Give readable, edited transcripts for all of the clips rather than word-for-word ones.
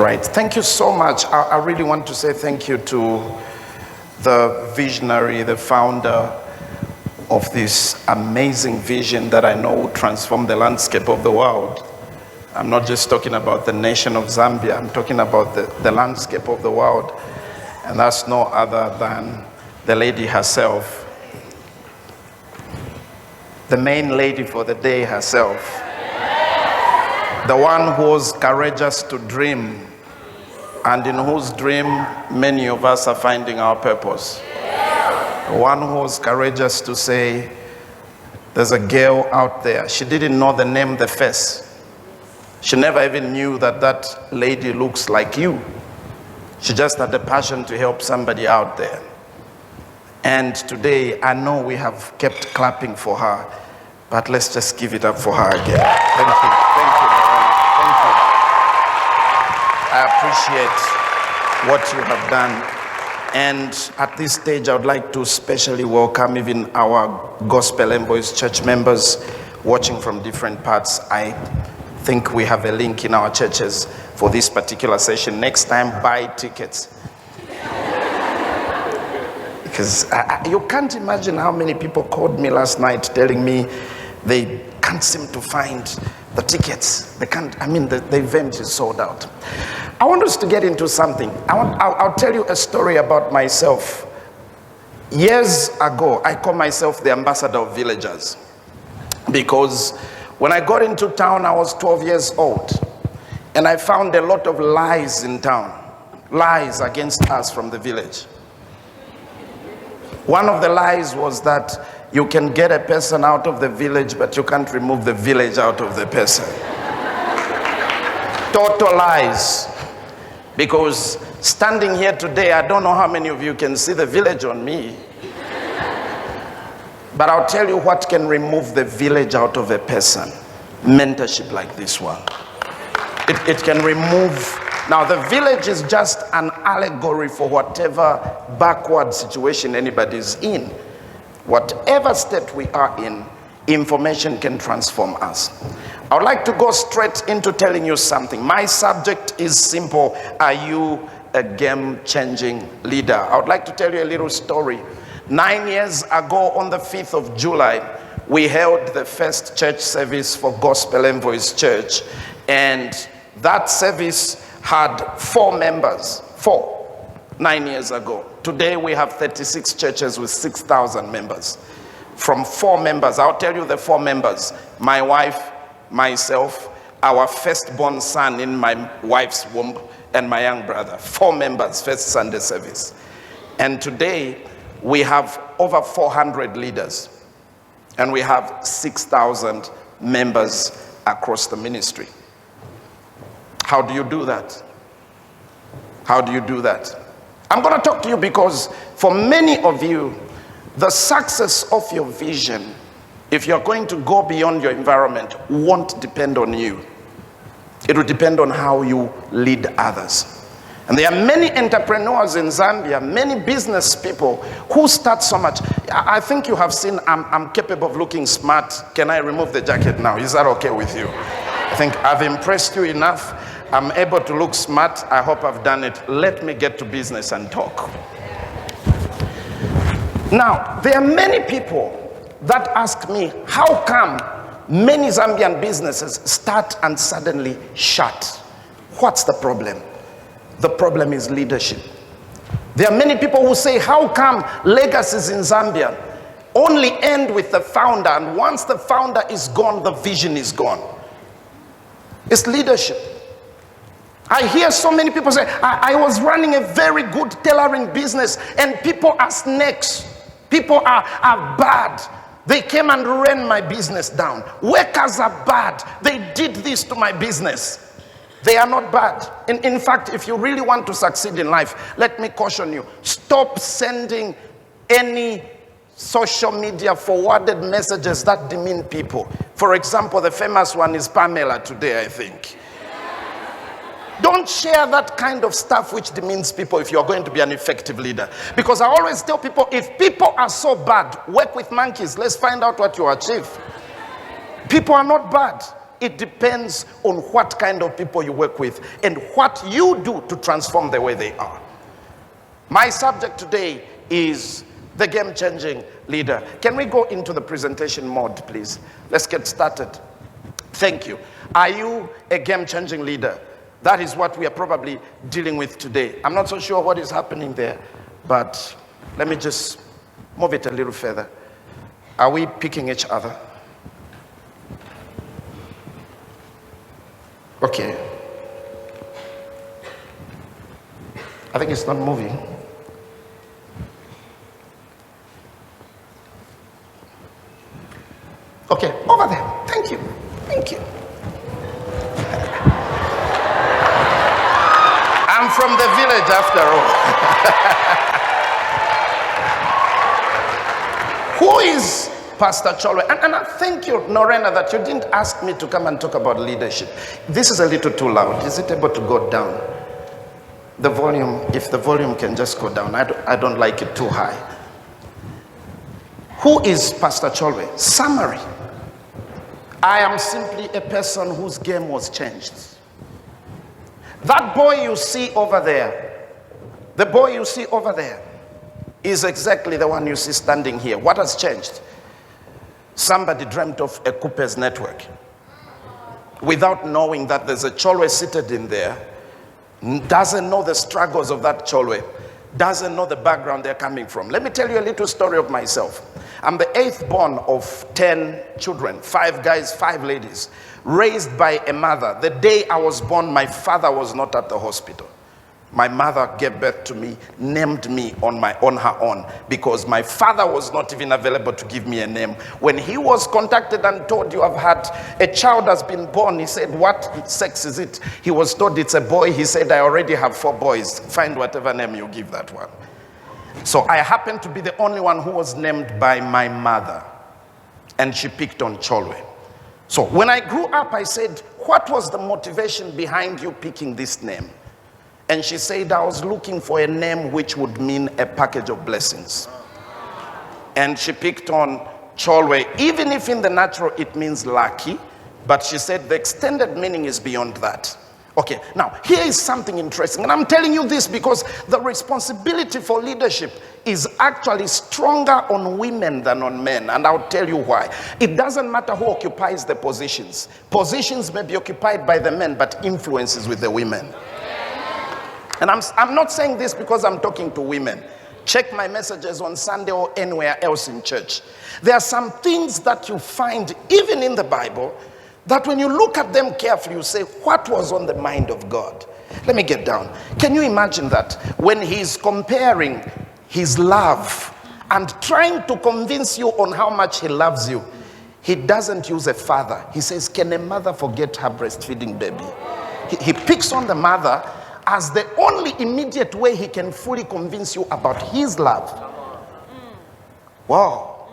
right. Thank you so much. I really want to say thank you to the visionary, the founder of this amazing vision that I know will transform the landscape of the world. I'm not just talking about the nation of Zambia, I'm talking about the landscape of the world. And that's no other than the lady herself, the main lady for the day herself, the one who was courageous to dream, and in whose dream many of us are finding our purpose. The one who was courageous to say, there's a girl out there. She didn't know the name, the face. She never even knew that that lady looks like you. She just had the passion to help somebody out there. And today, I know we have kept clapping for her, but let's just give it up for her again. Thank you, Mariana. Thank you. I appreciate what you have done. And at this stage, I would like to specially welcome even our Gospel Envoys church members watching from different parts. I think we have a link in our churches for this particular session. Next time, buy tickets. Because you can't imagine how many people called me last night telling me they can't seem to find the tickets. They can't, the event is sold out. I want us to get into something. I'll tell you a story about myself. Years ago, I call myself the ambassador of villagers. Because when I got into town, I was 12 years old. And I found a lot of lies in town. Lies against us from the village. One of the lies was that you can get a person out of the village, but you can't remove the village out of the person. Total lies. Because standing here today, I don't know how many of you can see the village on me. But I'll tell you what can remove the village out of a person. Mentorship like this one. It can remove. Now the village is just an allegory for whatever backward situation anybody's in. Whatever state we are in, information can transform us. I would like to go straight into telling you something. My subject is simple. Are you a game-changing leader? I would like to tell you a little story. 9 years ago, on the 5th of July, we held the first church service for Gospel Envoys Church. And that service had 4 members. 9 years ago. Today we have 36 churches with 6,000 members. From 4 members, I'll tell you the 4 members. My wife, myself, our firstborn son in my wife's womb, and my young brother. 4 members, first Sunday service. And today we have over 400 leaders. And we have 6,000 members across the ministry. How do you do that? How do you do that? I'm going to talk to you because for many of you, the success of your vision, if you're going to go beyond your environment, won't depend on you. It will depend on how you lead others. And there are many entrepreneurs in Zambia, many business people who start so much. I think you have seen I'm capable of looking smart. Can I remove the jacket now? Is that okay with you? I think I've impressed you enough. I'm able to look smart. I hope I've done it. Let me get to business and talk. Now, there are many people that ask me, how come many Zambian businesses start and suddenly shut? What's the problem? The problem is leadership. There are many people who say, how come legacies in Zambia only end with the founder, and once the founder is gone, the vision is gone? It's leadership. I hear so many people say, I was running a very good tailoring business and people are snakes. People are bad. They came and ran my business down. Workers are bad. They did this to my business. They are not bad. In fact, if you really want to succeed in life, let me caution you. Stop sending any social media forwarded messages that demean people. For example, the famous one is Pamela today, I think. Don't share that kind of stuff which demeans people if you're going to be an effective leader. Because I always tell people, if people are so bad, work with monkeys. Let's find out what you achieve. People are not bad. It depends on what kind of people you work with and what you do to transform the way they are. My subject today is the game-changing leader. Can we go into the presentation mode, please? Let's get started. Thank you. Are you a game-changing leader? That is what we are probably dealing with today. I'm not so sure what is happening there, but let me just move it a little further. Are we picking each other? Okay. I think it's not moving. Okay, over there. Thank you. Thank you. I'm from the village after all. Who is Pastor Choolwe? And I thank you, Norena, that you didn't ask me to come and talk about leadership. This is a little too loud. Is it able to go down? The volume, if the volume can just go down. I don't like it too high. Who is Pastor Choolwe? Summary. I am simply a person whose game was changed. That boy you see over there, the boy you see over there, is exactly the one you see standing here. What has changed? Somebody dreamt of a KUPES network without knowing that there's a Choolwe seated in there, doesn't know the struggles of that Choolwe, doesn't know the background they're coming from. Let me tell you a little story of myself. I'm the 8th born of 10 children, 5 guys, 5 ladies, raised by a mother. The day I was born, my father was not at the hospital. My mother gave birth to me, named me on her own, because my father was not even available to give me a name. When he was contacted and told, you have had a child has been born, he said, what sex is it? He was told it's a boy. He said, I already have 4 boys. Find whatever name you give that one. So I happened to be the only one who was named by my mother, and she picked on Choolwe. So when I grew up, I said, what was the motivation behind you picking this name? And she said, I was looking for a name which would mean a package of blessings. And she picked on Choolwe, even if in the natural it means lucky, but she said the extended meaning is beyond that. Okay, now here is something interesting, and I'm telling you this because the responsibility for leadership is actually stronger on women than on men, and I'll tell you why. It doesn't matter who occupies the positions. Positions may be occupied by the men, but influence is with the women. And I'm not saying this because I'm talking to women. Check my messages on Sunday or anywhere else in church. There are some things that you find even in the Bible that when you look at them carefully, you say, what was on the mind of God? Let me get down. Can you imagine that when he's comparing his love and trying to convince you on how much he loves you, he doesn't use a father. He says, can a mother forget her breastfeeding baby? He picks on the mother as the only immediate way he can fully convince you about his love. Wow.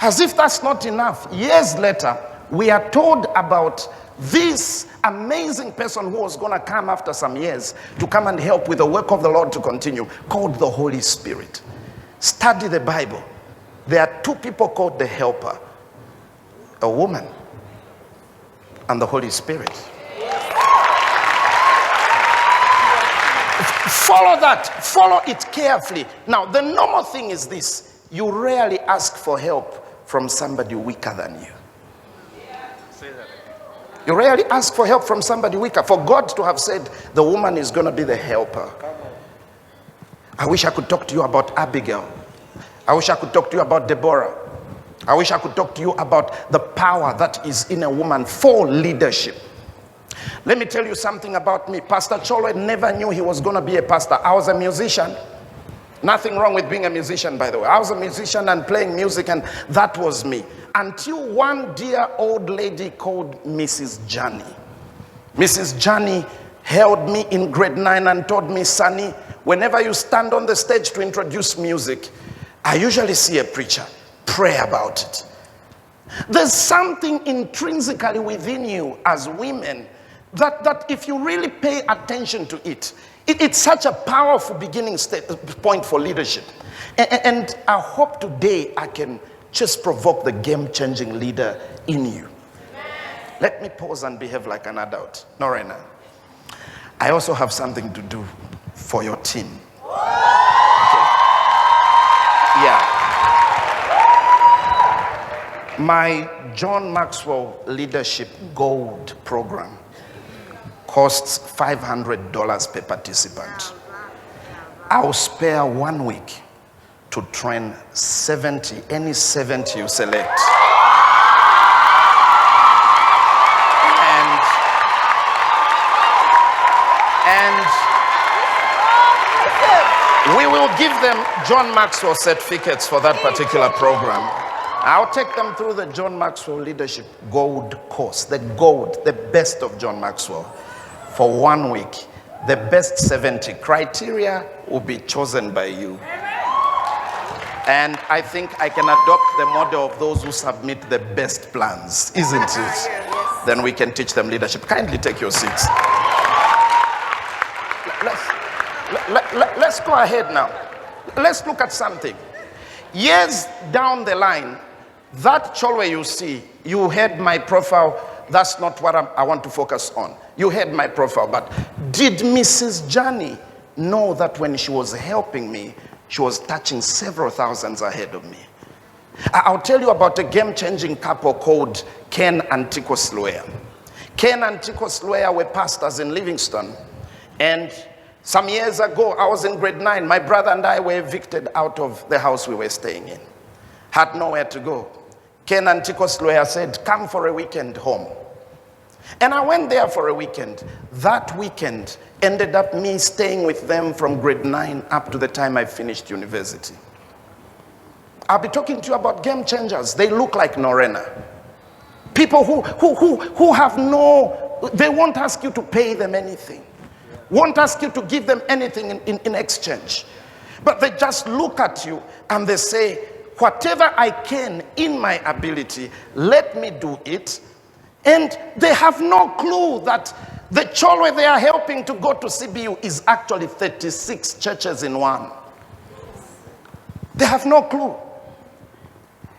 As if that's not enough, years later, we are told about this amazing person who was going to come after some years to come and help with the work of the Lord to continue, called the Holy Spirit. Study the Bible. There are 2 people called the helper, a woman and the Holy Spirit. Follow that. Follow it carefully. Now, the normal thing is this. You rarely ask for help from somebody weaker than you. You rarely ask for help from somebody weaker. For God to have said the woman is going to be the helper. I wish I could talk to you about Abigail. I wish I could talk to you about Deborah. I wish I could talk to you about the power that is in a woman for leadership. Let me tell you something about me. Pastor Choolwe never knew he was going to be a pastor. I was a musician. Nothing wrong with being a musician, by the way. I was a musician and playing music, and that was me. Until one dear old lady called Mrs. Johnny. Mrs. Johnny held me in grade 9 and told me, Sonny, whenever you stand on the stage to introduce music, I usually see a preacher. Pray about it. There's something intrinsically within you as women that if you really pay attention to it, it's such a powerful beginning point for leadership. And I hope today I can just provoke the game-changing leader in you. Let me pause and behave like an adult. Norena, I also have something to do for your team. Okay? Yeah. My John Maxwell Leadership Gold program costs $500 per participant. I'll spare 1 week to train 70, any 70 you select. And we will give them John Maxwell certificates for that particular program. I'll take them through the John Maxwell Leadership Gold course, the gold, the best of John Maxwell, for 1 week. The best 70 criteria will be chosen by you. And I think I can adopt the model of those who submit the best plans, isn't it? Then we can teach them leadership. Kindly take your seats. Let's go ahead now. Let's look at something. Years down the line, that Choolwe you see, you had my profile. That's not what I want to focus on. You had my profile, but did Mrs. Johnny know that when she was helping me, she was touching several thousands ahead of me? I'll tell you about a game-changing couple called Ken and Tiko Sloya. Ken and Tiko Sloya were pastors in Livingston, and some years ago, I was in grade 9. My brother and I were evicted out of the house we were staying in. Had nowhere to go. Ken and Tiko Sloya said, come for a weekend home. And I went there for a weekend. That weekend ended up me staying with them from grade 9 up to the time I finished university. I'll be talking to you about game changers. They look like Norena. People who have no, they won't ask you to pay them anything. Won't ask you to give them anything in exchange. But they just look at you and they say, whatever I can in my ability, let me do it. And they have no clue that the Choolwe they are helping to go to CBU is actually 36 churches in one. They have no clue.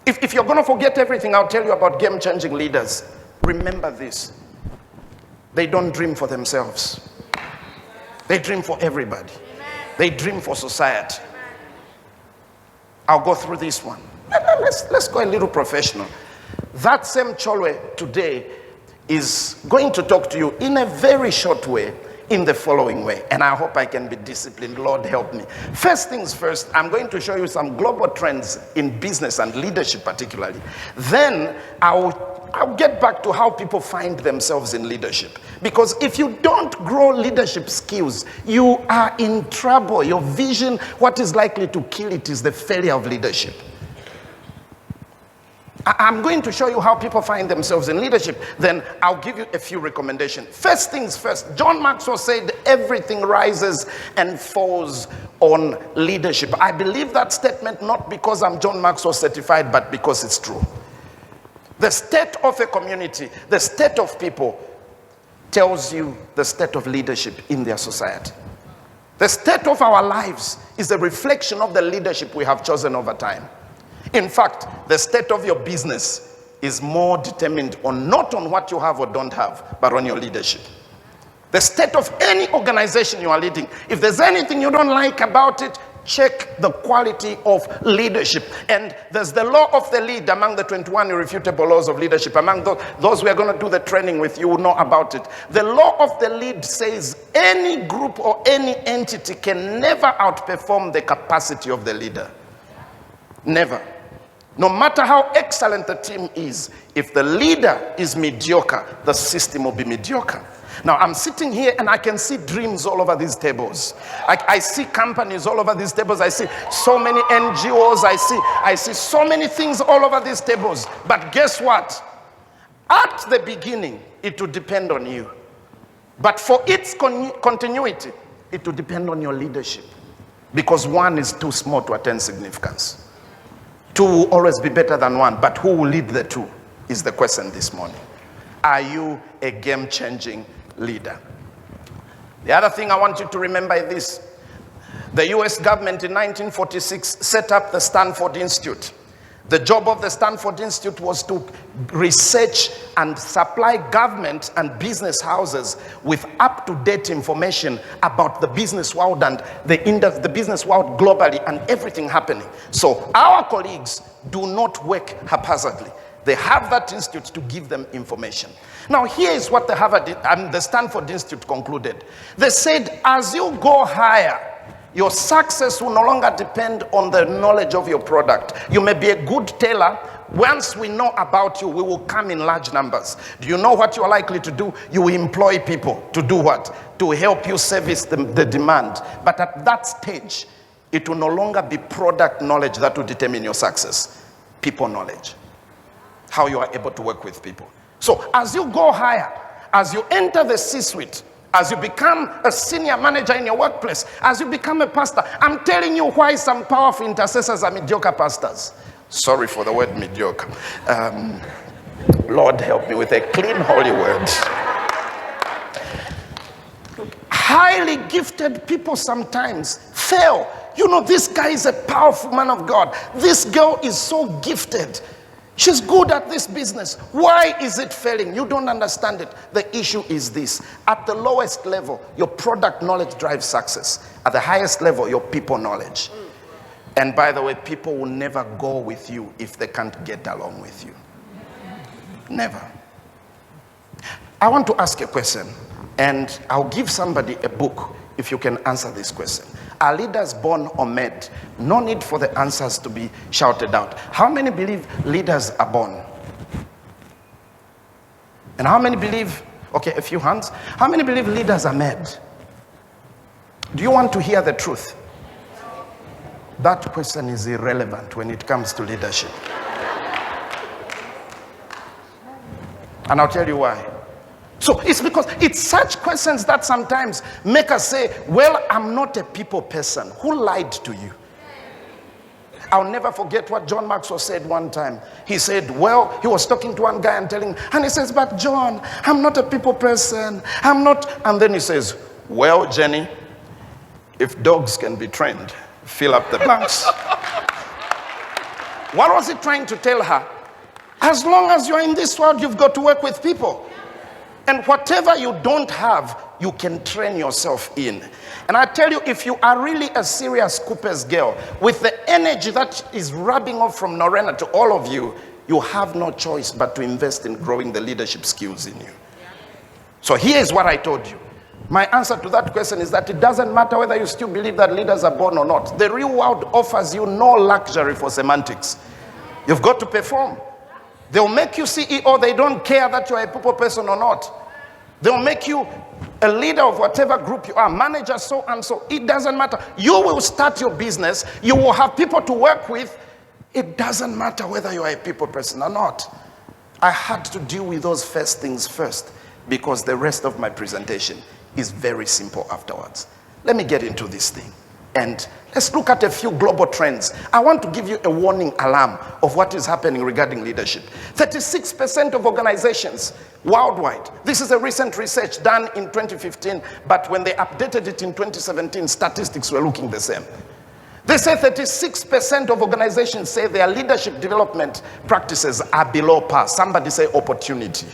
If you're going to forget everything I'll tell you about game-changing leaders, remember this. They don't dream for themselves. They dream for everybody. They dream for society. I'll go through this one. Let's go a little professional. That same Choolwe today is going to talk to you in a very short way, in the following way. And I hope I can be disciplined. Lord, help me. First things first, I'm going to show you some global trends in business and leadership particularly. Then I'll get back to how people find themselves in leadership. Because if you don't grow leadership skills, you are in trouble. Your vision, what is likely to kill it is the failure of leadership. I'm going to show you how people find themselves in leadership. Then I'll give you a few recommendations. First things first, John Maxwell said everything rises and falls on leadership. I believe that statement not because I'm John Maxwell certified, but because it's true. The state of a community, the state of people tells you the state of leadership in their society. The state of our lives is a reflection of the leadership we have chosen over time. In fact, the state of your business is more determined on not on what you have or don't have, but on your leadership. The state of any organization you are leading, if there's anything you don't like about it, check the quality of leadership. And there's the law of the lead among the 21 irrefutable laws of leadership. Among those we are going to do the training with, you will know about it. The law of the lead says any group or any entity can never outperform the capacity of the leader. Never. No matter how excellent the team is, if the leader is mediocre, the system will be mediocre. Now, I'm sitting here and I can see dreams all over these tables. I see companies all over these tables. I see so many NGOs. I see so many things all over these tables. But guess what? At the beginning, it will depend on you. But for its continuity, it will depend on your leadership. Because one is too small to attain significance. Two will always be better than one, but who will lead the two is the question this morning. Are you a game-changing leader? The other thing I want you to remember is this. The US government in 1946 set up the Stanford Institute. The job of the Stanford Institute was to research and supply government and business houses with up-to-date information about the business world and the business world globally and everything happening. So our colleagues do not work haphazardly. They have that institute to give them information. Now here is what the Stanford Institute concluded. They said, as you go higher, your success will no longer depend on the knowledge of your product. You may be a good tailor. Once we know about you, we will come in large numbers. Do you know what you are likely to do? You will employ people to do what? To help you service the demand. But at that stage, it will no longer be product knowledge that will determine your success. People knowledge. How you are able to work with people. So as you go higher, as you enter the C-suite, as you become a senior manager in your workplace, as you become a pastor, I'm telling you why some powerful intercessors are mediocre pastors. Sorry for the word mediocre. Lord help me with a clean, holy word. Highly gifted people sometimes fail. You know, this guy is a powerful man of God. This girl is so gifted. She's good at this business. Why is it failing? You don't understand it. The issue is this. At the lowest level, your product knowledge drives success. At the highest level, your people knowledge. And by the way, people will never go with you if they can't get along with you. Never. I want to ask a question, and I'll give somebody a book if you can answer this question. Are leaders born or made? No need for the answers to be shouted out. How many believe leaders are born? And how many believe, okay, a few hands. How many believe leaders are made? Do you want to hear the truth? That question is irrelevant when it comes to leadership. And I'll tell you why. So it's because it's such questions that sometimes make us say, well, I'm not a people person. Who lied to you? I'll never forget what John Maxwell said one time. He said, well, he was talking to one guy and telling him, and he says, but John, I'm not a people person. I'm not. And then he says, well, Jenny, if dogs can be trained, fill up the blanks. What was he trying to tell her? As long as you're in this world, you've got to work with people. And whatever you don't have, you can train yourself in. And I tell you, if you are really a serious KUPES girl, with the energy that is rubbing off from Norena to all of you, you have no choice but to invest in growing the leadership skills in you. So here's what I told you. My answer to that question is that it doesn't matter whether you still believe that leaders are born or not. The real world offers you no luxury for semantics. You've got to perform. They'll make you CEO. They don't care that you're a people person or not. They'll make you a leader of whatever group you are, manager so and so. It doesn't matter. You will start your business. You will have people to work with. It doesn't matter whether you are a people person or not. I had to deal with those first things first because the rest of my presentation is very simple afterwards. Let me get into this thing. And let's look at a few global trends. I want to give you a warning alarm of what is happening regarding leadership. 36% of organizations worldwide. This is a recent research done in 2015, but when they updated it in 2017, statistics were looking the same. They say 36% of organizations say their leadership development practices are below par. Somebody say opportunity.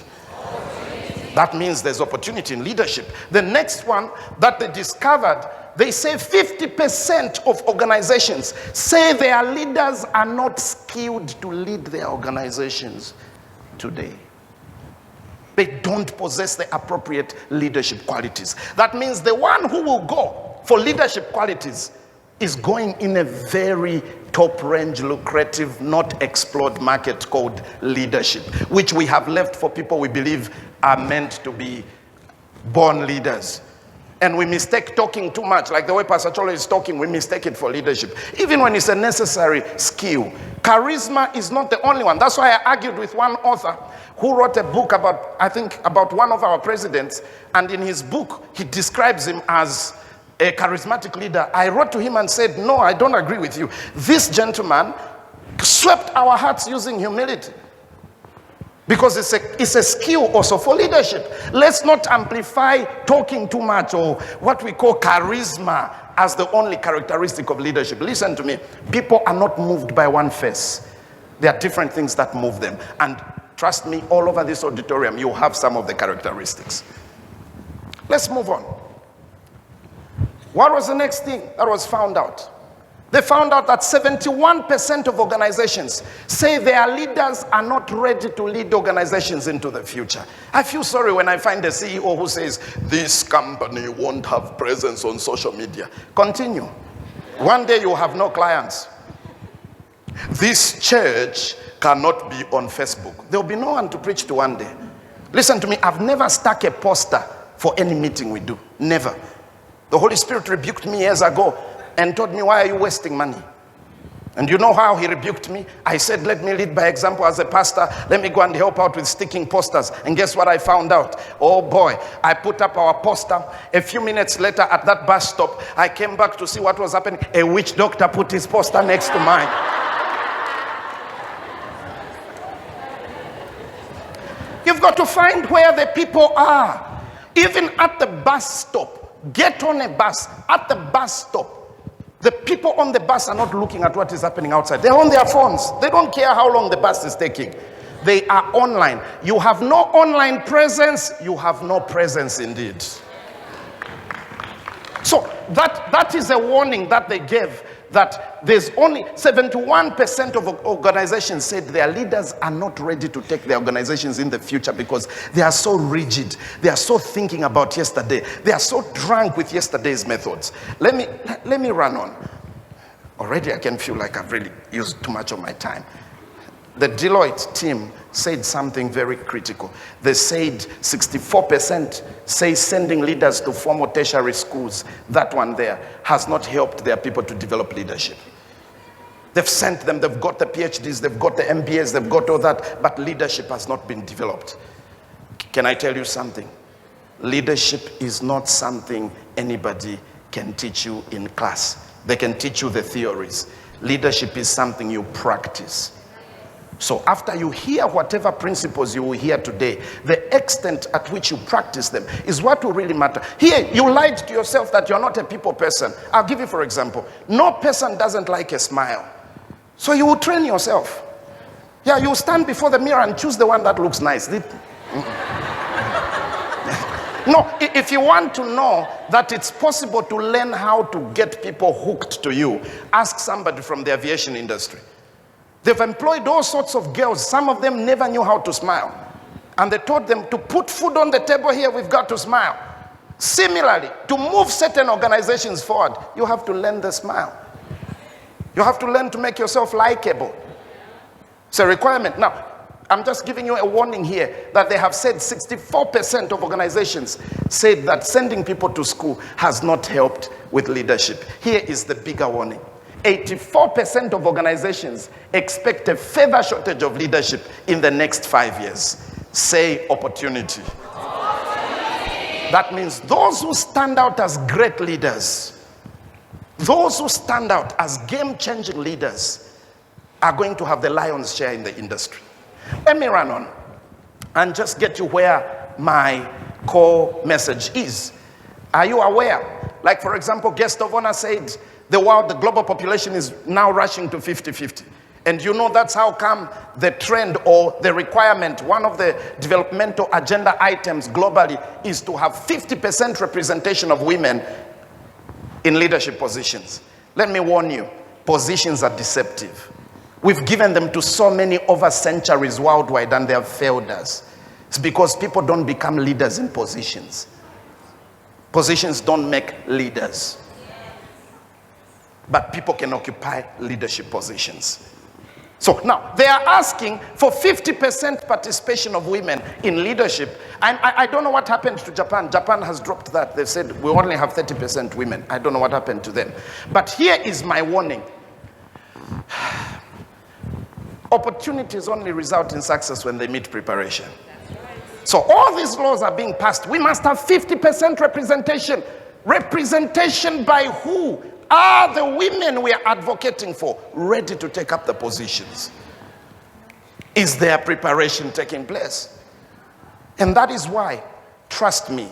That means there's opportunity in leadership. The next one that they discovered, they say 50% of organizations say their leaders are not skilled to lead their organizations today. They don't possess the appropriate leadership qualities. That means the one who will go for leadership qualities is going in a very top range, lucrative, not explored market called leadership, which we have left for people we believe are meant to be born leaders. And we mistake talking too much, like the way Pastor Choolwe is talking, we mistake it for leadership. Even when it's a necessary skill. Charisma is not the only one. That's why I argued with one author who wrote a book about, I think, about one of our presidents. And in his book, he describes him as a charismatic leader. I wrote to him and said, no, I don't agree with you. This gentleman swept our hearts using humility. Because it's a skill also for leadership. Let's not amplify talking too much or what we call charisma as the only characteristic of leadership. Listen to me. People are not moved by one face. There are different things that move them. And trust me, all over this auditorium, you have some of the characteristics. Let's move on. What was the next thing that was found out? They found out that 71% of organizations say their leaders are not ready to lead organizations into the future. I feel sorry when I find a CEO who says, this company won't have presence on social media. Continue. One day you will have no clients. This church cannot be on Facebook. There will be no one to preach to one day. Listen to me, I've never stuck a poster for any meeting we do. Never. The Holy Spirit rebuked me years ago and told me, why are you wasting money? And you know how he rebuked me? I said, let me lead by example as a pastor. Let me go and help out with sticking posters. And guess what I found out? Oh boy, I put up our poster. A few minutes later at that bus stop, I came back to see what was happening. A witch doctor put his poster next to mine. You've got to find where the people are. Even at the bus stop. Get on a bus. At the bus stop, the people on the bus are not looking at what is happening outside. They're on their phones. They don't care how long the bus is taking. They are online. You have no online presence, you have no presence indeed. So that is a warning that they gave, that there's only 71% of organizations said their leaders are not ready to take their organizations in the future because they are so rigid. They are so thinking about yesterday. They are so drunk with yesterday's methods. Let me run on. Already I can feel like I've really used too much of my time. The Deloitte team said something very critical. They said 64% say sending leaders to formal tertiary schools, that one there, has not helped their people to develop leadership. They've sent them, they've got the PhDs, they've got the MBAs, they've got all that, but leadership has not been developed. Can I tell you something? Leadership is not something anybody can teach you in class. They can teach you the theories. Leadership is something you practice. So after you hear whatever principles you will hear today, the extent at which you practice them is what will really matter. Here, you lied to yourself that you're not a people person. I'll give you for example. No person doesn't like a smile. So you will train yourself. Yeah, you stand before the mirror and choose the one that looks nice. No, if you want to know that it's possible to learn how to get people hooked to you, ask somebody from the aviation industry. They've employed all sorts of girls. Some of them never knew how to smile. And they taught them to put food on the table here, we've got to smile. Similarly, to move certain organizations forward, you have to learn the smile. You have to learn to make yourself likable. It's a requirement. Now, I'm just giving you a warning here that they have said 64% of organizations said that sending people to school has not helped with leadership. Here is the bigger warning. 84% of organizations expect a further shortage of leadership in the next 5 years. Say opportunity. That means those who stand out as great leaders, those who stand out as game-changing leaders are going to have the lion's share in the industry. Let me run on and just get you where my core message is. Are you aware? Like, for example, guest of honor said, the global population is now rushing to 50-50. And you know that's how come the trend or the requirement, one of the developmental agenda items globally is to have 50% representation of women in leadership positions. Let me warn you, positions are deceptive. We've given them to so many over centuries worldwide and they have failed us. It's because people don't become leaders in positions. Positions don't make leaders. But people can occupy leadership positions. So now, they are asking for 50% participation of women in leadership. And I don't know what happened to Japan. Japan has dropped that. They've said we only have 30% women. I don't know what happened to them. But here is my warning. Opportunities only result in success when they meet preparation. So all these laws are being passed. We must have 50% representation. Representation by who? Are the women we are advocating for ready to take up the positions? Is their preparation taking place? And that is why, trust me,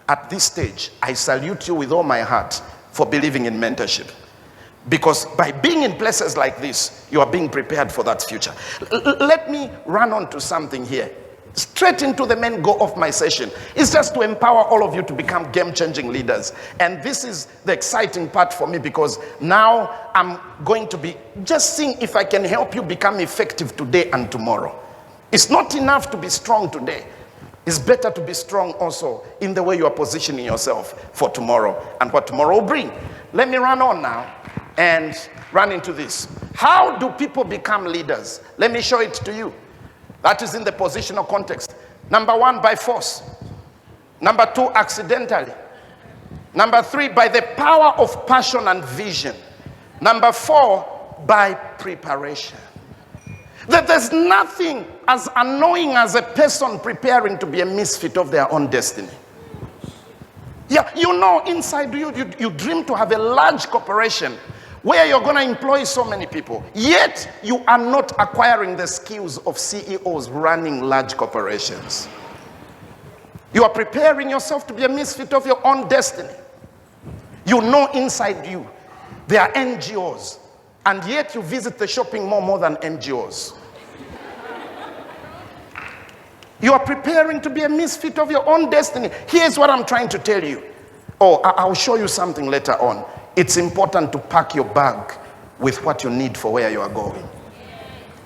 at this stage, I salute you with all my heart for believing in mentorship. Because by being in places like this, you are being prepared for that future. Let me run on to something here. Straight into the main goal of my session is just to empower all of you to become game-changing leaders. And this is the exciting part for me, because now I'm going to be just seeing if I can help you become effective today and tomorrow. It's not enough to be strong today. It's better to be strong also in the way you are positioning yourself for tomorrow and what tomorrow will bring. Let me run on now and run into this. How do people become leaders? Let me show it to you. That is in the positional context. Number 1, by force. Number 2, accidentally. Number 3, by the power of passion and vision. Number 4, by preparation. That there's nothing as annoying as a person preparing to be a misfit of their own destiny. Yeah, you know, inside you dream to have a large corporation where you're going to employ so many people, yet you are not acquiring the skills of CEOs running large corporations. You are preparing yourself to be a misfit of your own destiny. You know inside you there are NGOs, and yet you visit the shopping mall more than NGOs. You are preparing to be a misfit of your own destiny. Here's what I'm trying to tell you. Oh, I'll show you something later on. It's important to pack your bag with what you need for where you are going.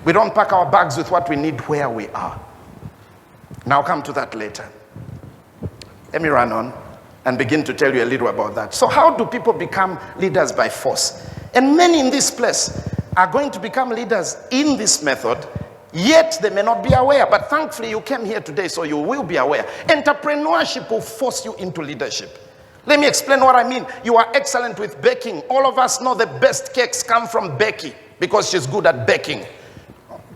We don't pack our bags with what we need where we are. Now I'll come to that later. Let me run on and begin to tell you a little about that. So how do people become leaders by force? And many in this place are going to become leaders in this method, yet they may not be aware. But thankfully you came here today, so you will be aware. Entrepreneurship will force you into leadership. Let me explain what I mean. You are excellent with baking. All of us know the best cakes come from Becky because she's good at baking.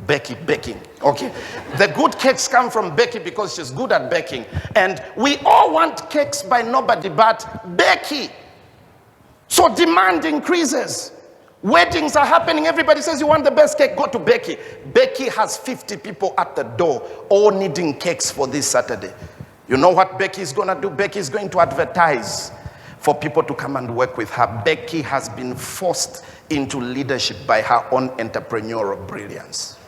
Baking. Okay. The good cakes come from Becky because she's good at baking. And we all want cakes by nobody but Becky. So demand increases. Weddings are happening. Everybody says you want the best cake, go to Becky. Becky has 50 people at the door all needing cakes for this Saturday. You know what Becky is going to do? Becky is going to advertise for people to come and work with her. Becky has been forced into leadership by her own entrepreneurial brilliance.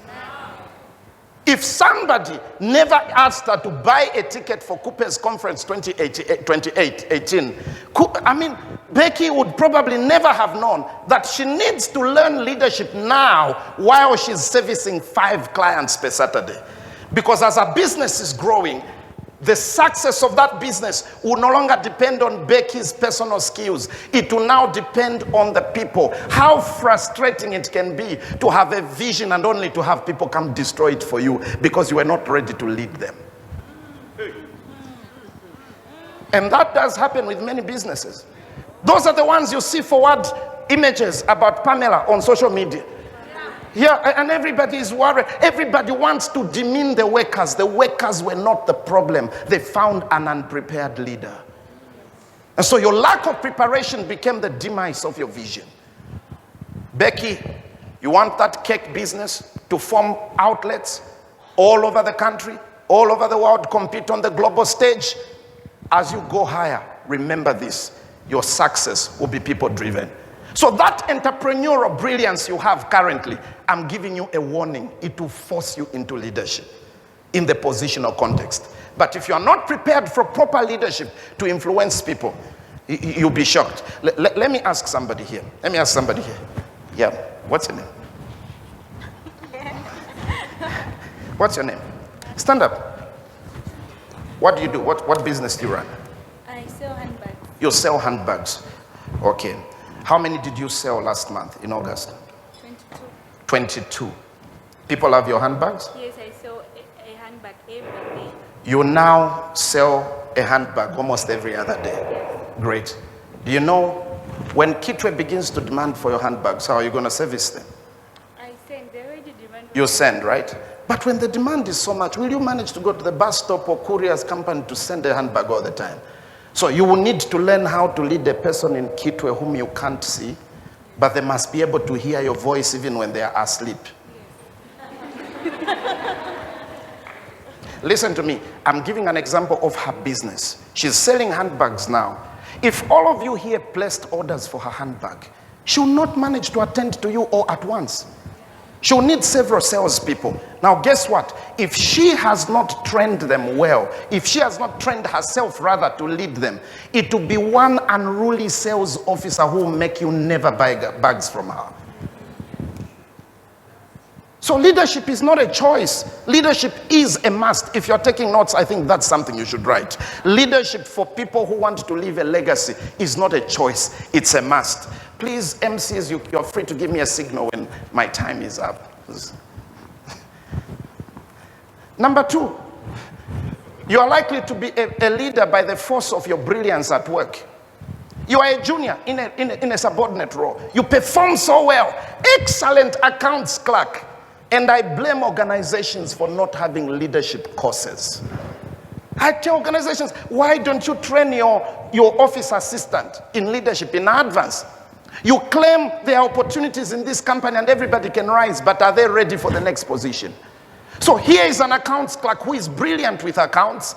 If somebody never asked her to buy a ticket for KUPES conference 2018, Becky would probably never have known that she needs to learn leadership now while she's servicing 5 clients per Saturday. Because as her business is growing, the success of that business will no longer depend on Becky's personal skills. It will now depend on the people. How frustrating it can be to have a vision and only to have people come destroy it for you because you are not ready to lead them. And that does happen with many businesses. Those are the ones you see forward images about Pamela on social media. Yeah, and everybody is worried. Everybody wants to demean the workers. The workers were not the problem. They found an unprepared leader. And so your lack of preparation became the demise of your vision. Becky, you want that cake business to form outlets all over the country, all over the world, compete on the global stage? As you go higher, remember this, your success will be people-driven. So that entrepreneurial brilliance you have currently, I'm giving you a warning. It will force you into leadership in the positional context. But if you are not prepared for proper leadership to influence people, you'll be shocked. Let me ask somebody here. Yeah, what's your name? What's your name? Stand up. What do you do? What business do you run? I sell handbags. You sell handbags. Okay. How many did you sell last month in August? 22. 22. People have your handbags? Yes, I sell a handbag every day. You now sell a handbag almost every other day. Yes. Great. Do you know when KUPES begins to demand for your handbags, how are you going to service them? I send. They already demand. You send, right? But when the demand is so much, will you manage to go to the bus stop or courier's company to send a handbag all the time? So you will need to learn how to lead a person in KUPES whom you can't see, but they must be able to hear your voice even when they are asleep. Yes. Listen to me. I'm giving an example of her business. She's selling handbags now. If all of you here placed orders for her handbag, She will not manage to attend to you all at once. She will need several salespeople. Now, guess what? If she has not trained them well, if she has not trained herself rather to lead them, it will be one unruly sales officer who will make you never buy bags from her. So leadership is not a choice. Leadership is a must. If you're taking notes, I think that's something you should write. Leadership for people who want to leave a legacy is not a choice. It's a must. Please, MCs, you're free to give me a signal when my time is up. Number 2, you are likely to be a leader by the force of your brilliance at work. You are a junior in a subordinate role. You perform so well. Excellent accounts clerk. And I blame organizations for not having leadership courses. I tell organizations, why don't you train your office assistant in leadership in advance? You claim there are opportunities in this company and everybody can rise, but are they ready for the next position? So here is an accounts clerk who is brilliant with accounts,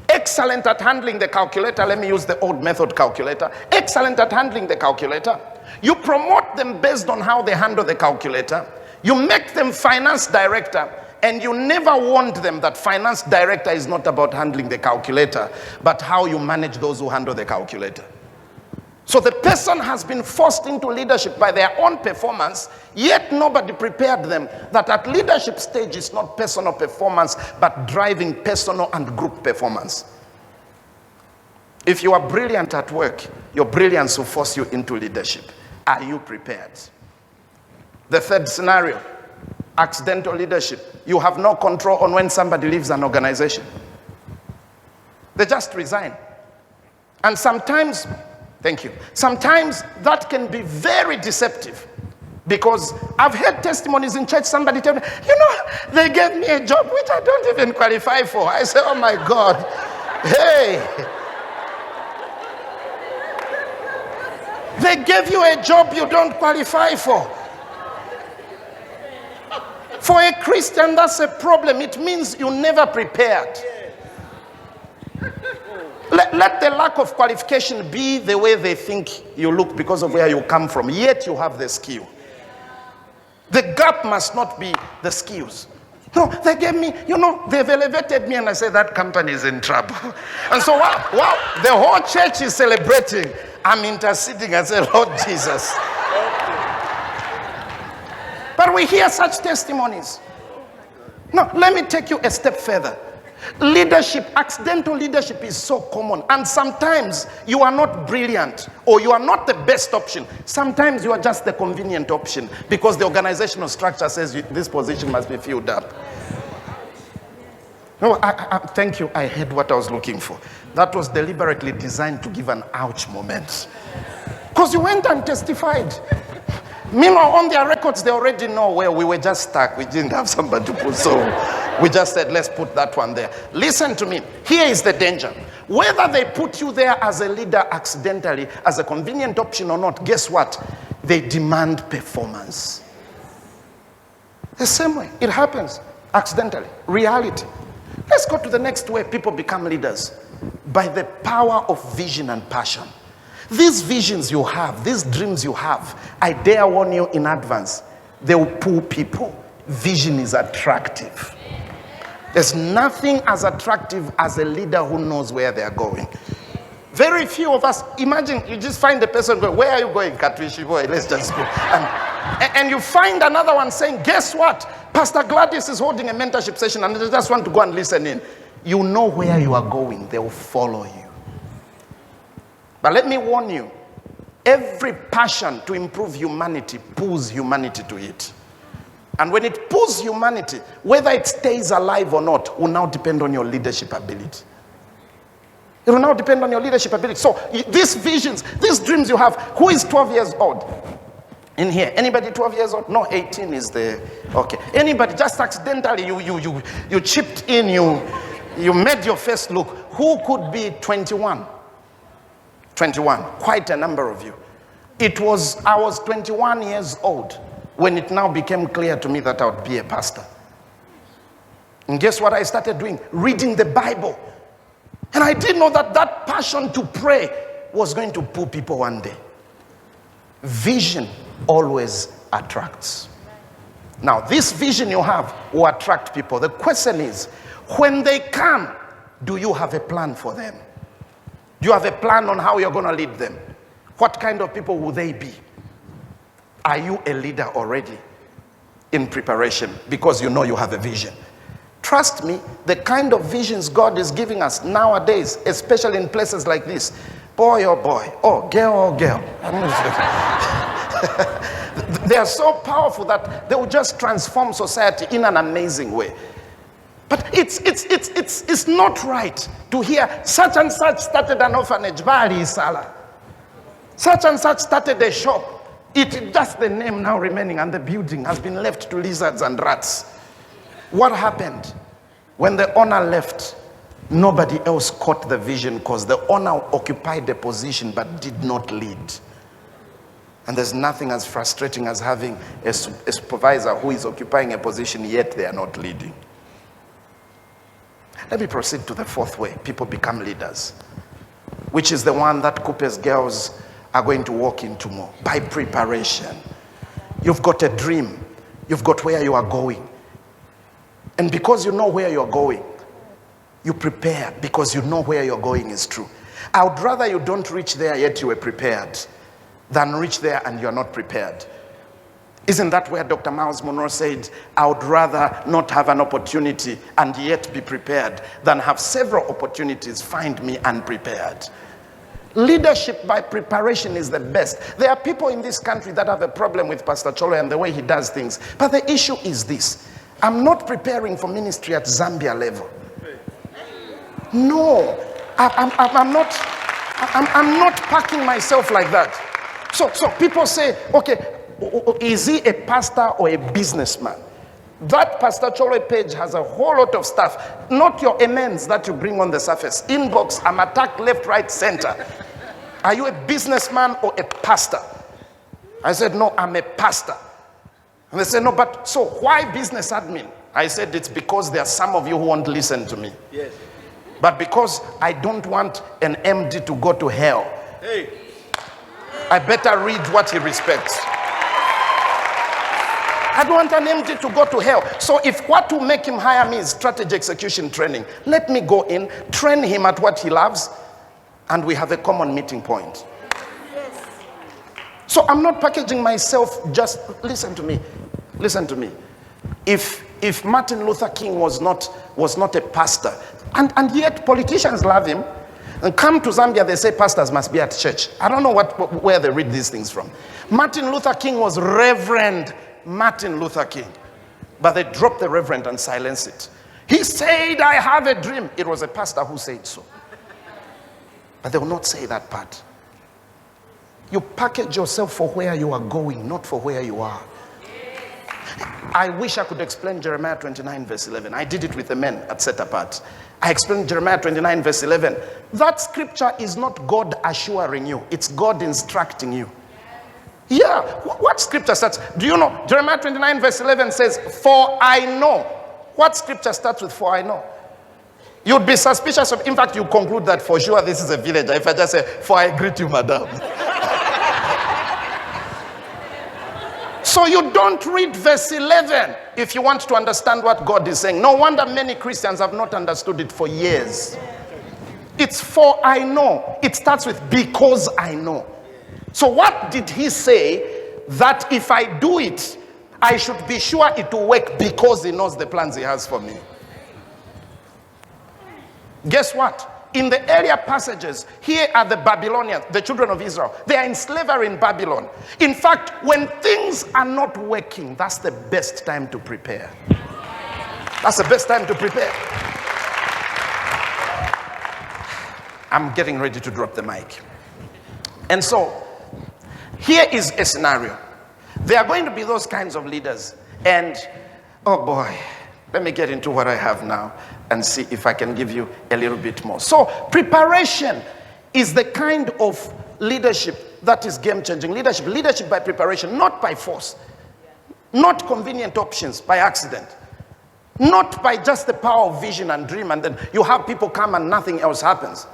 excellent at handling the calculator. Let me use the old method calculator. Excellent at handling the calculator. You promote them based on how they handle the calculator. You make them finance director, and you never warned them that finance director is not about handling the calculator, but how you manage those who handle the calculator. So the person has been forced into leadership by their own performance, yet nobody prepared them that at leadership stage it's not personal performance, but driving personal and group performance. If you are brilliant at work, your brilliance will force you into leadership. Are you prepared? The third scenario, accidental leadership. You have no control on when somebody leaves an organization. They just resign. And sometimes, thank you, sometimes that can be very deceptive, because I've heard testimonies in church, somebody tell me, they gave me a job which I don't even qualify for. I say, oh my God, hey. They gave you a job you don't qualify for. For a Christian, that's a problem. It means you never prepared. Let the lack of qualification be the way they think you look because of where you come from. Yet you have the skill. The gap must not be the skills. No, they gave me, they've elevated me, and I say that company is in trouble. And so, wow, the whole church is celebrating. I'm interceding and say, Lord Jesus. But we hear such testimonies. No, let me take you a step further. Leadership, accidental leadership is so common. And sometimes you are not brilliant, or you are not the best option. Sometimes you are just the convenient option because the organizational structure says this position must be filled up. No, thank you. I heard what I was looking for. That was deliberately designed to give an ouch moment. Because you went and testified. Meanwhile, on their records, they already know where we were just stuck. We didn't have somebody to put, so we just said, let's put that one there. Listen to me. Here is the danger. Whether they put you there as a leader accidentally, as a convenient option or not, guess what? They demand performance. The same way. It happens accidentally. Reality. Let's go to the next way people become leaders. By the power of vision and passion. These visions you have, these dreams you have, I dare warn you in advance, they will pull people. Vision is attractive. There's nothing as attractive as a leader who knows where they're going. Very few of us, imagine you just find the person going, where are you going, Katwishi boy? Let's just go. And you find another one saying, guess what? Pastor Gladys is holding a mentorship session and they just want to go and listen in. You know where you are going. They will follow you. But let me warn you, every passion to improve humanity pulls humanity to it. And when it pulls humanity, whether it stays alive or not, will now depend on your leadership ability. It will now depend on your leadership ability. So these visions, these dreams you have, who is 12 years old in here? Anybody 12 years old? No, 18 is the, okay. Anybody, just accidentally, you chipped in, you made your face look. Who could be 21? 21, quite a number of you. I was 21 years old when it now became clear to me that I would be a pastor. And guess what I started doing? Reading the Bible. And I didn't know that passion to pray was going to pull people one day. Vision always attracts. Now, this vision you have will attract people. The question is, when they come, do you have a plan for them? Do you have a plan on how you're going to lead them? What kind of people will they be? Are you a leader already in preparation because you know you have a vision? Trust me, the kind of visions God is giving us nowadays, especially in places like this, boy, oh, girl, they are so powerful that they will just transform society in an amazing way. But it's not right to hear such and such started an orphanage, Bali Sala. Such and such started a shop. It's just the name now remaining, and the building has been left to lizards and rats. What happened? When the owner left, nobody else caught the vision because the owner occupied the position but did not lead. And there's nothing as frustrating as having a supervisor who is occupying a position yet they are not leading. Let me proceed to the fourth way people become leaders, which is the one that KUPES girls are going to walk into more. By preparation. You've got a dream. You've got where you are going. And because you know where you're going, you prepare because you know where you're going is true. I would rather you don't reach there yet you were prepared than reach there and you're not prepared. Isn't that where Dr. Miles Monroe said, I would rather not have an opportunity and yet be prepared than have several opportunities find me unprepared. Leadership by preparation is the best. There are people in this country that have a problem with Pastor Choolwe and the way he does things. But the issue is this. I'm not preparing for ministry at Zambia level. No, I'm not packing myself like that. So people say, okay, is he a pastor or a businessman? That Pastor Choolwe page has a whole lot of stuff. Not your amens that you bring on the surface. Inbox, I'm attacked left, right, center. Are you a businessman or a pastor? I said, no, I'm a pastor. And they said, no, but so why business admin? I said, it's because there are some of you who won't listen to me. Yes. But because I don't want an MD to go to hell, hey, I better read what he respects. I don't want an MD to go to hell. So if what will make him hire me is strategy execution training, let me go in, train him at what he loves, and we have a common meeting point. So I'm not packaging myself, just listen to me. Listen to me. If Martin Luther King was not a pastor, and yet politicians love him, and come to Zambia, they say pastors must be at church. I don't know where they read these things from. Martin Luther King was Reverend Martin Luther King. But they dropped the reverend and silenced it. He said, I have a dream. It was a pastor who said so. But they will not say that part. You package yourself for where you are going, not for where you are. I wish I could explain Jeremiah 29 verse 11. I did it with the men at Set Apart. I explained Jeremiah 29 verse 11. That scripture is not God assuring you. It's God instructing you. Yeah, what scripture starts? Do you know? Jeremiah 29 verse 11 says, for I know. What scripture starts with for I know? You'd be suspicious of, in fact, you conclude that for sure this is a villager. If I just say, for I greet you, madam. So you don't read verse 11 if you want to understand what God is saying. No wonder many Christians have not understood it for years. It's for I know. It starts with because I know. So what did he say that if I do it, I should be sure it will work because he knows the plans he has for me? Guess what? In the earlier passages, here are the Babylonians, the children of Israel. They are in slavery in Babylon. In fact, when things are not working, that's the best time to prepare. That's the best time to prepare. I'm getting ready to drop the mic. And so, here is a scenario. There are going to be those kinds of leaders. And, oh boy, let me get into what I have now and see if I can give you a little bit more. So, preparation is the kind of leadership that is game-changing. Leadership by preparation, not by force. Not convenient options by accident. Not by just the power of vision and dream and then you have people come and nothing else happens.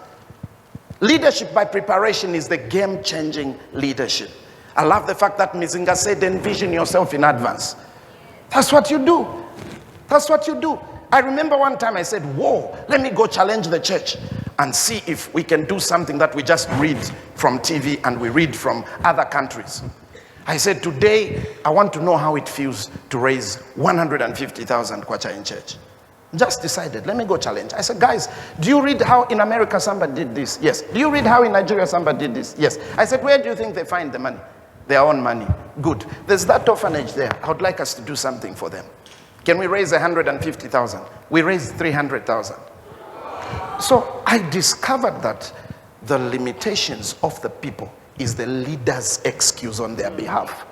Leadership by preparation is the game-changing leadership. I love the fact that Mizinga said, envision yourself in advance. That's what you do. That's what you do. I remember one time I said, whoa, let me go challenge the church and see if we can do something that we just read from TV and we read from other countries. I said, today, I want to know how it feels to raise 150,000 kwacha in church. Just decided, let me go challenge. I said, guys, do you read how in America somebody did this? Yes. Do you read how in Nigeria somebody did this? Yes. I said, where do you think they find the money? Their own money. Good. There's that orphanage there. I would like us to do something for them. Can we raise 150,000? We raised 300,000. So I discovered that the limitations of the people is the leader's excuse on their behalf.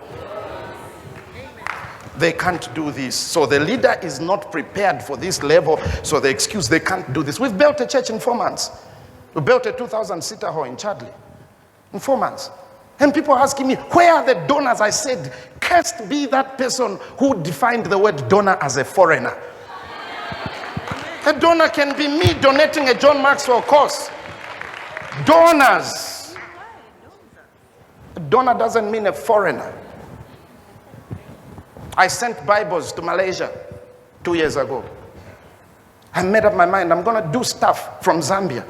They can't do this. So the leader is not prepared for this level. So the excuse, they can't do this. We've built a church in 4 months. We built a 2,000-seater hall in Chadley in 4 months. And people are asking me, where are the donors? I said, cursed be that person who defined the word donor as a foreigner. A donor can be me donating a John Maxwell course. Donors. A donor doesn't mean a foreigner. I sent Bibles to Malaysia 2 years ago. I made up my mind, I'm going to do stuff from Zambia.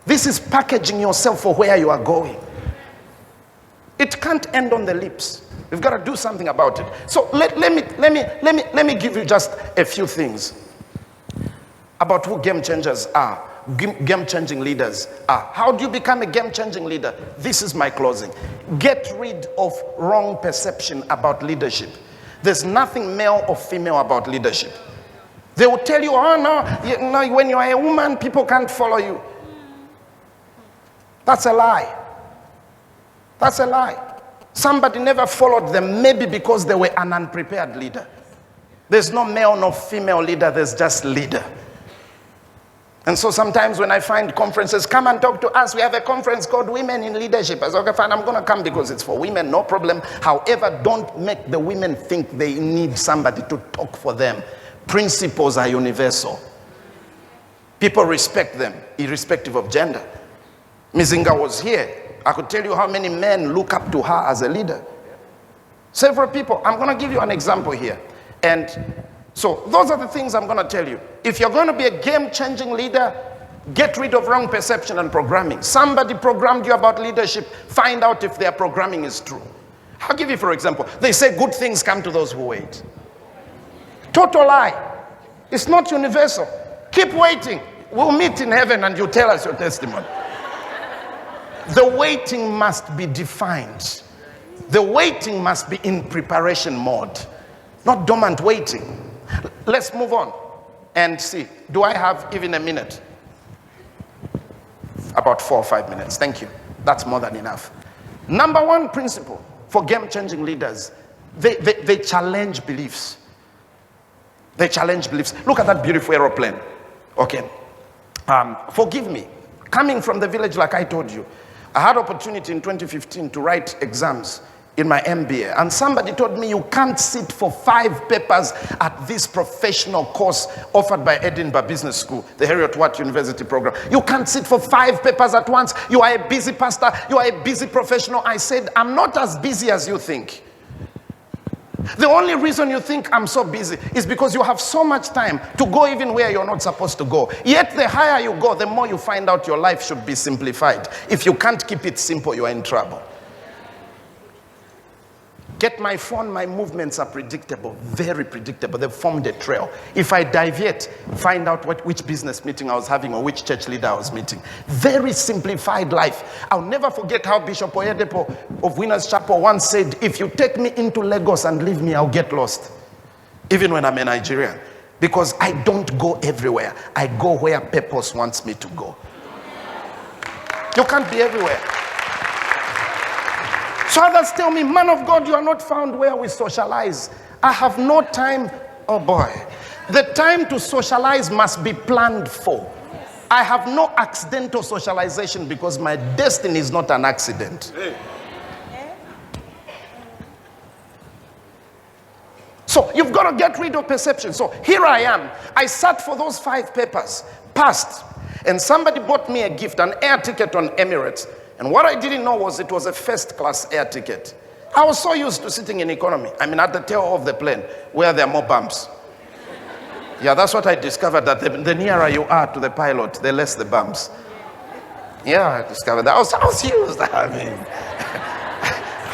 This is packaging yourself for where you are going. It can't end on the lips. We've got to do something about it. So let me give you just a few things about who game changers are, game-changing leaders are. How do you become a game-changing leader? This is my closing. Get rid of wrong perception about leadership. There's nothing male or female about leadership. They will tell you, oh no, when you are a woman, people can't follow you. That's a lie. That's a lie. Somebody never followed them, maybe because they were an unprepared leader. There's no male nor female leader, there's just leader. And so sometimes when I find conferences, come and talk to us. We have a conference called Women in Leadership. I say, okay, fine, I'm going to come because it's for women, no problem. However, don't make the women think they need somebody to talk for them. Principles are universal. People respect them, irrespective of gender. Mizinga was here. I could tell you how many men look up to her as a leader. Several people. I'm going to give you an example here. And so those are the things I'm going to tell you. If you're going to be a game-changing leader, get rid of wrong perception and programming. Somebody programmed you about leadership. Find out if their programming is true. I'll give you, for example, they say good things come to those who wait. Total lie. It's not universal. Keep waiting. We'll meet in heaven and you tell us your testimony. The waiting must be defined. The waiting must be in preparation mode, not dormant waiting. Let's move on and see. Do I have even a minute? About 4 or 5 minutes. Thank you. That's more than enough. Number one principle for game-changing leaders, they challenge beliefs. They challenge beliefs. Look at that beautiful aeroplane. Okay. Forgive me. Coming from the village like I told you, I had opportunity in 2015 to write exams in my MBA, and somebody told me you can't sit for 5 papers at this professional course offered by Edinburgh Business School, the Heriot Watt University program. You can't sit for 5 papers at once. You are a busy pastor. You are a busy professional. I said, I'm not as busy as you think. The only reason you think I'm so busy is because you have so much time to go even where you're not supposed to go. Yet the higher you go, the more you find out your life should be simplified. If you can't keep it simple, you are in trouble. Get my phone, my movements are predictable, very predictable. They've formed a trail. If I deviate, find out which business meeting I was having or which church leader I was meeting. Very simplified life. I'll never forget how Bishop Oyedepo of Winners Chapel once said, if you take me into Lagos and leave me, I'll get lost. Even when I'm a Nigerian. Because I don't go everywhere. I go where purpose wants me to go. You can't be everywhere. So others tell me, man of God, you are not found where we socialize. I have no time. Oh boy. The time to socialize must be planned for. I have no accidental socialization because my destiny is not an accident. So you've got to get rid of perception. So here I am. I sat for those 5 papers, passed, and somebody bought me a gift, an air ticket on Emirates. And what I didn't know was it was a first-class air ticket. I was so used to sitting in economy. I mean, at the tail of the plane, where there are more bumps. Yeah, that's what I discovered, that the nearer you are to the pilot, the less the bumps. Yeah, I discovered that. I was used. I mean,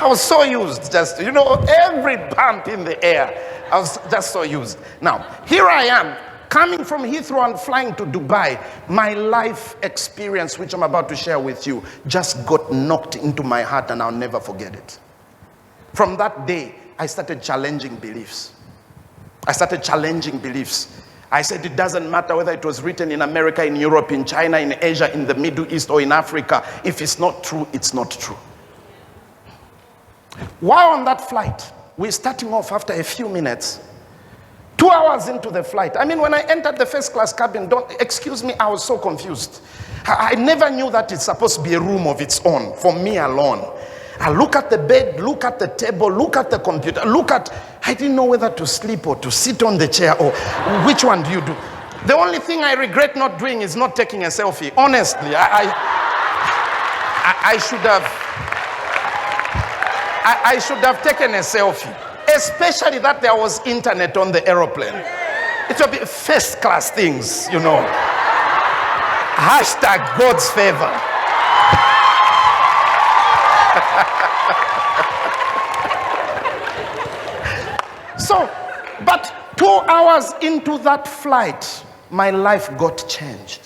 I was so used just, every bump in the air. I was just so used. Now, here I am, coming from Heathrow and flying to Dubai. My life experience, which I'm about to share with you, just got knocked into my heart, and I'll never forget it. From that day, I started challenging beliefs. I said it doesn't matter whether it was written in America, in Europe, in China, in Asia, in the Middle East, or in Africa. If it's not true, it's not true. While on that flight, we're starting off after a few minutes. 2 hours into the flight. I mean, when I entered the first class cabin, excuse me, I was so confused. I never knew that it's supposed to be a room of its own, for me alone. I look at the bed, look at the table, look at the computer, I didn't know whether to sleep or to sit on the chair, or which one do you do? The only thing I regret not doing is not taking a selfie. Honestly, I should have taken a selfie. Especially that there was internet on the aeroplane. It would be first class things, Hashtag God's favor. So, but 2 hours into that flight, my life got changed.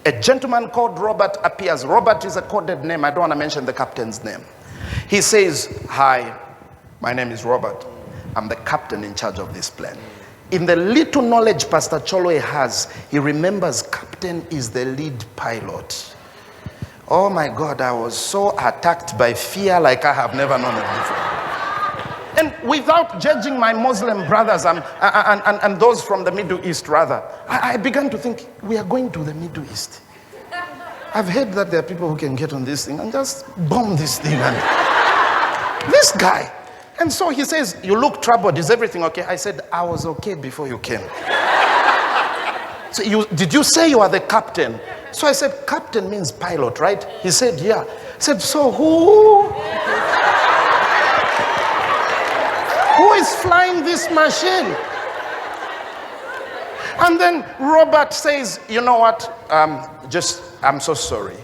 A gentleman called Robert appears. Robert is a coded name. I don't want to mention the captain's name. He says, "Hi, my name is Robert. I'm the captain in charge of this plane." In the little knowledge Pastor Choolwe has, he remembers captain is the lead pilot. Oh my God, I was so attacked by fear like I have never known it before. And without judging my Muslim brothers and those from the Middle East rather, I began to think, we are going to the Middle East. I've heard that there are people who can get on this thing and just bomb this thing. And this guy. And so he says, "You look troubled. Is everything okay?" I said, "I was okay before you came." "So did you say you are the captain?" So I said, "Captain means pilot, right?" He said, "Yeah." I said, "So who is flying this machine?" And then Robert says, "You know what? I'm so sorry.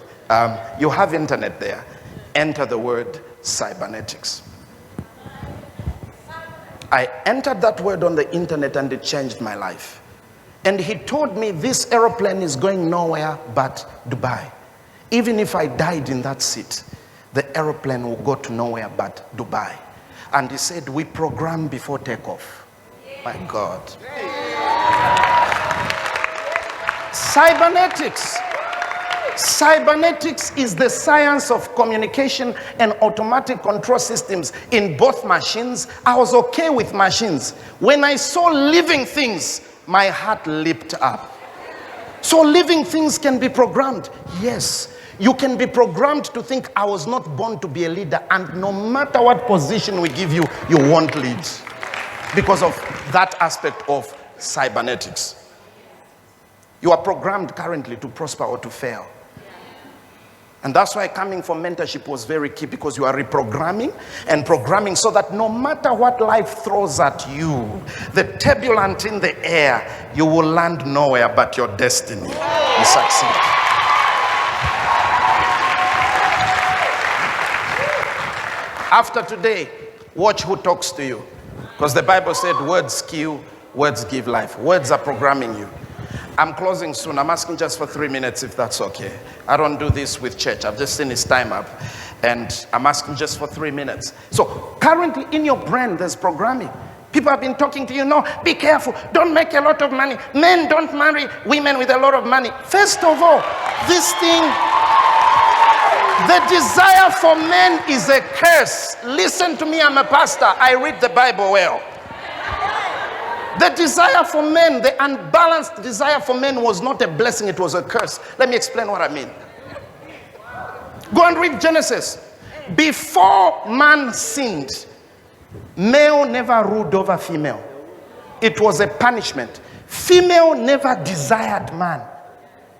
You have internet there. Enter the word cybernetics." I entered that word on the internet and it changed my life. And he told me this aeroplane is going nowhere but Dubai. Even if I died in that seat, the aeroplane will go to nowhere but Dubai. And he said, we program before takeoff. My God. Cybernetics. Cybernetics is the science of communication and automatic control systems in both machines. I was okay with machines. When I saw living things, my heart leaped up. So living things can be programmed. Yes, you can be programmed to think I was not born to be a leader, and no matter what position we give you, you won't lead because of that aspect of cybernetics. You are programmed currently to prosper or to fail. And that's why coming for mentorship was very key, because you are reprogramming and programming so that no matter what life throws at you, the turbulent in the air, you will land nowhere but your destiny. You succeed. After today, watch who talks to you. Because the Bible said words kill, words give life. Words are programming you. I'm closing soon. I'm asking just for 3 minutes if that's okay. I don't do this with church. I've just seen his time up. And I'm asking just for 3 minutes. So currently in your brain, there's programming. People have been talking to you, no, be careful. Don't make a lot of money. Men don't marry women with a lot of money. First of all, this thing, the desire for men is a curse. Listen to me, I'm a pastor. I read the Bible well. The desire for men, the unbalanced desire for men was not a blessing, it was a curse. Let me explain what I mean. Go and read Genesis. Before man sinned, male never ruled over female. It was a punishment. Female never desired man.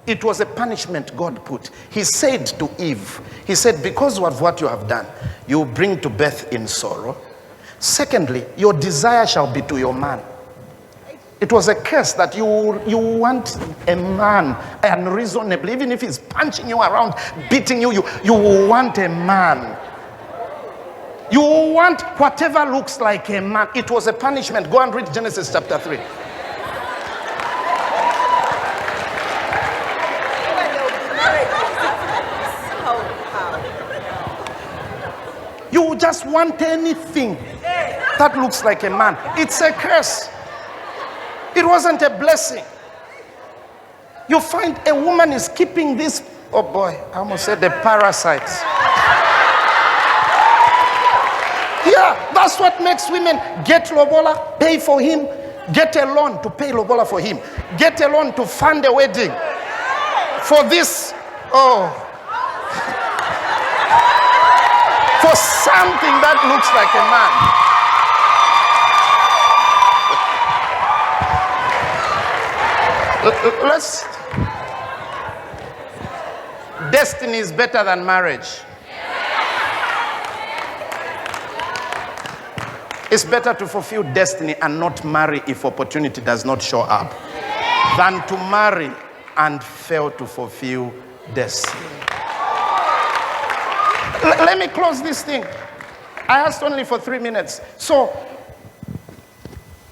It was a punishment God put. He said to Eve, he said, because of what you have done, you bring to birth in sorrow. Secondly, your desire shall be to your man. It was a curse that you want a man unreasonably, even if he's punching you around, beating you, you want a man. You want whatever looks like a man. It was a punishment. Go and read Genesis chapter 3. You just want anything that looks like a man. It's a curse. It wasn't a blessing. You find a woman is keeping this, oh boy, I almost said the parasites. Yeah, that's what makes women get lobola, pay for him, get a loan to pay lobola for him, get a loan to fund a wedding. For this, for something that looks like a man. Destiny is better than marriage. It's better to fulfill destiny and not marry if opportunity does not show up than to marry and fail to fulfill destiny. Let me close this thing. I asked only for 3 minutes. So,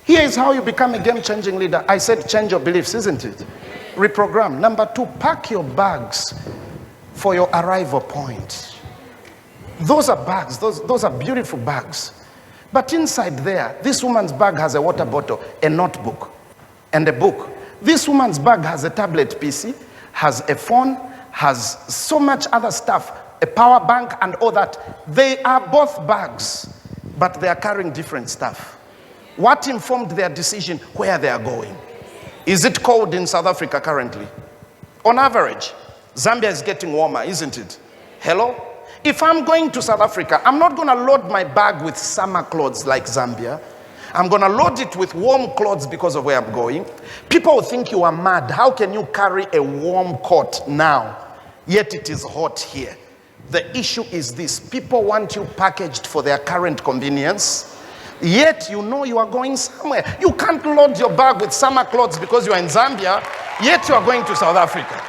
here is how you become a game-changing leader. I said change your beliefs, isn't it? Reprogram. Number 2, pack your bags for your arrival point. Those are bags. Those are beautiful bags. But inside there, this woman's bag has a water bottle, a notebook, and a book. This woman's bag has a tablet PC, has a phone, has so much other stuff, a power bank and all that. They are both bags, but they are carrying different stuff. What informed their decision where they are going? Is it cold in South Africa currently? On average, Zambia is getting warmer, isn't it? Hello? If I'm going to South Africa, I'm not going to load my bag with summer clothes like Zambia. I'm going to load it with warm clothes because of where I'm going. People will think you are mad. How can you carry a warm coat now, yet it is hot here? The issue is this. People want you packaged for their current convenience, yet you know you are going somewhere. You can't load your bag with summer clothes because you are in Zambia, yet you are going to South Africa.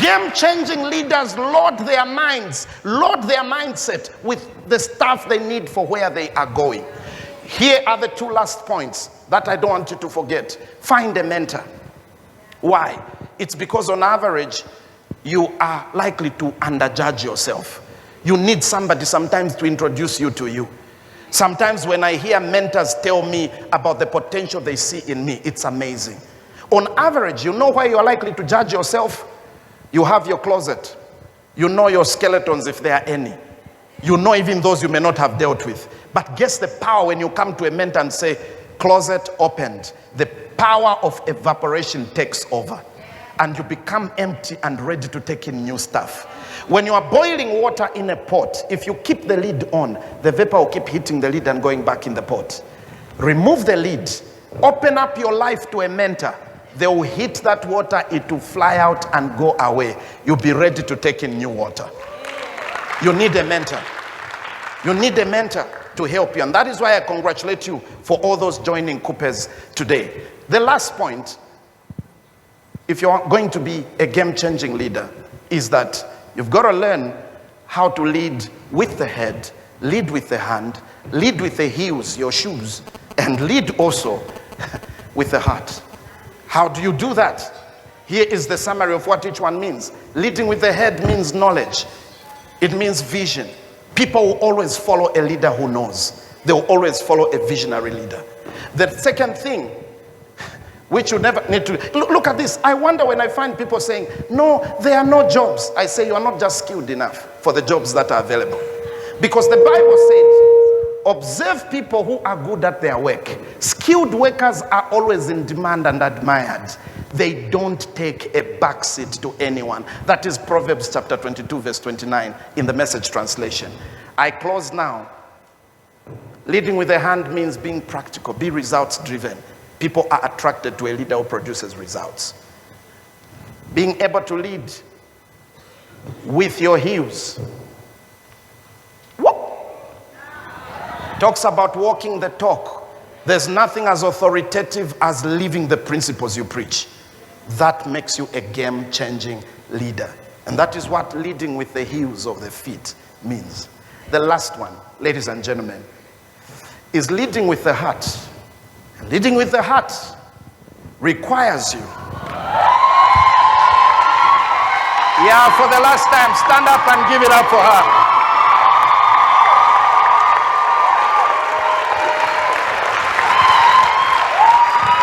Game-changing leaders load their minds, load their mindset with the stuff they need for where they are going. Here are the 2 last points that I don't want you to forget. Find a mentor. Why? It's because on average, you are likely to underjudge yourself. You need somebody sometimes to introduce you to you. Sometimes when I hear mentors tell me about the potential they see in me, it's amazing. On average, you know why you are likely to judge yourself? You have your closet. You know your skeletons if there are any. You know even those you may not have dealt with. But guess the power when you come to a mentor and say, closet opened. The power of evaporation takes over. And you become empty and ready to take in new stuff. When you are boiling water in a pot, if you keep the lid on, the vapor will keep hitting the lid and going back in the pot. Remove the lid. Open up your life to a mentor. They will hit that water, it will fly out and go away. You'll be ready to take in new water. You need a mentor. You need a mentor to help you. And that is why I congratulate you for all those joining KUPES today. The last point, if you're going to be a game-changing leader, is that you've got to learn how to lead with the head, lead with the hand, lead with the heels, your shoes, and lead also with the heart. How do you do that? Here is the summary of what each one means. Leading with the head means knowledge. It means vision. People will always follow a leader who knows. They will always follow a visionary leader. The second thing, which you never need to... Look at this. I wonder when I find people saying, no, there are no jobs. I say, you are not just skilled enough for the jobs that are available. Because the Bible said, observe people who are good at their work. Skilled workers are always in demand and admired. They don't take a backseat to anyone. That is Proverbs chapter 22, verse 29 in the Message translation. I close now. Leading with the hand means being practical, be results driven. People are attracted to a leader who produces results. Being able to lead with your heels. Whoop. Talks about walking the talk. There's nothing as authoritative as living the principles you preach. That makes you a game-changing leader. And that is what leading with the heels of the feet means. The last one, ladies and gentlemen, is leading with the heart. And leading with the heart requires you. Yeah, for the last time, stand up and give it up for her.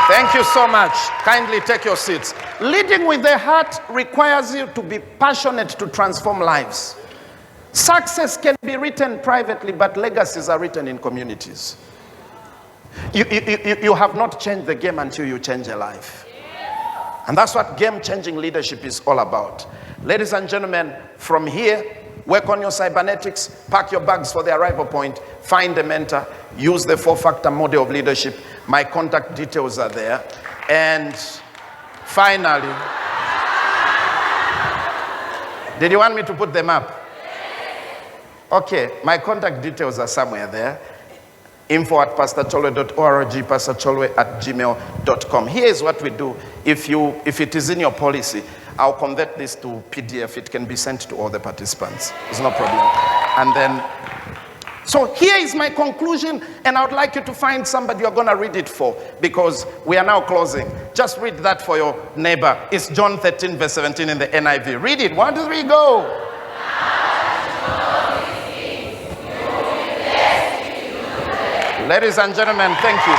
Thank you so much. Kindly take your seats. Leading with the heart requires you to be passionate to transform lives. Success can be written privately, but legacies are written in communities. You have not changed the game until you change a life. And that's what game-changing leadership is all about. Ladies and gentlemen, from here, work on your cybernetics, pack your bags for the arrival point, find a mentor, use the 4-factor model of leadership. My contact details are there. And finally, did you want me to put them up? Okay, my contact details are somewhere there. info@pastorcholwe.org, pastorcholwe@gmail.com. Here is what we do. If it is in your policy, I'll convert this to PDF. It can be sent to all the participants. It's no problem. And then, so here is my conclusion, and I would like you to find somebody you're going to read it for, because we are now closing. Just read that for your neighbor. It's John 13, verse 17 in the NIV. Read it. 1, 2, 3, go. Ladies and gentlemen, thank you.